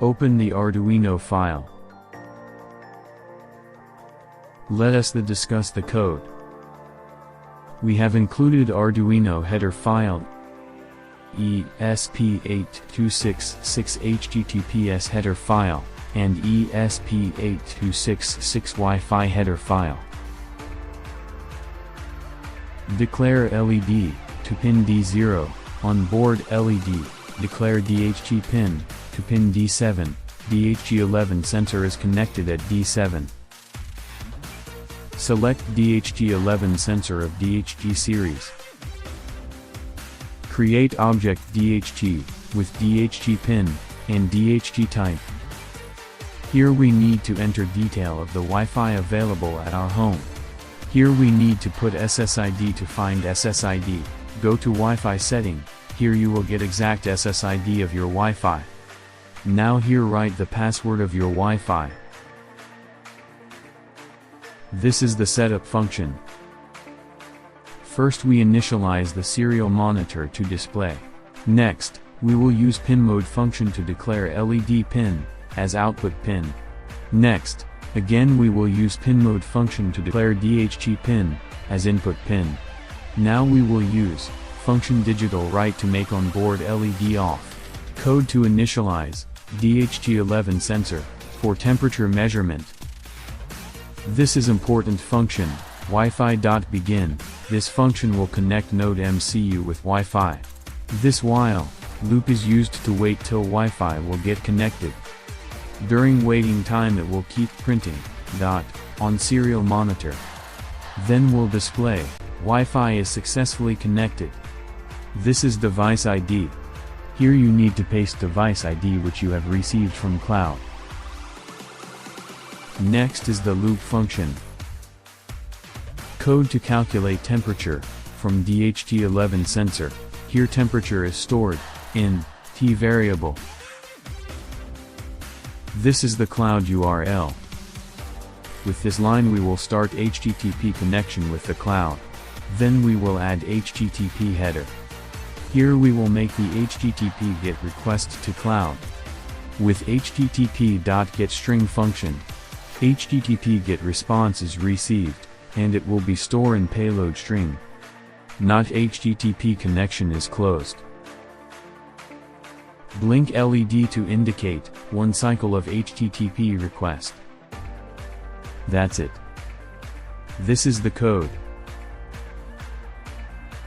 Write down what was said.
Open the Arduino file. Let us discuss the code. We have included Arduino header file ESP8266 HTTPS header file and ESP8266 Wi-Fi header file. Declare LED to pin D0 on board LED. Declare DHT pin to pin D7. DHT11 sensor is connected at D7. Select DHT11 sensor of DHT series. Create object DHT with DHT pin and DHT type. Here we need to enter detail of the Wi-Fi available at our home. Here we need to put SSID to find SSID. Go to Wi-Fi setting. Here you will get exact SSID of your Wi-Fi. Now here write the password of your Wi-Fi. This is the setup function. First we initialize the serial monitor to display. Next, we will use pin mode function to declare LED pin as output pin. Next, again we will use pin mode function to declare DHT pin as input pin. Now we will use function digital write to make on board LED off. Code to initialize DHT11 sensor for temperature measurement. This is important function, Wi-Fi.begin. This function will connect NodeMCU with Wi-Fi. This while loop is used to wait till Wi-Fi will get connected. During waiting time it will keep printing dot on serial monitor. Then will display Wi-Fi is successfully connected. This is device ID. Here you need to paste device ID which you have received from cloud. Next is the loop function. Code to calculate temperature from DHT11 sensor. Here temperature is stored in T variable. This is the cloud URL. With this line we will start HTTP connection with the cloud. Then we will add HTTP header. Here we will make the HTTP GET request to cloud. With HTTP.getString function, HTTP GET response is received, and it will be stored in payload string. Not HTTP connection is closed. Blink LED to indicate one cycle of HTTP request. That's it. This is the code.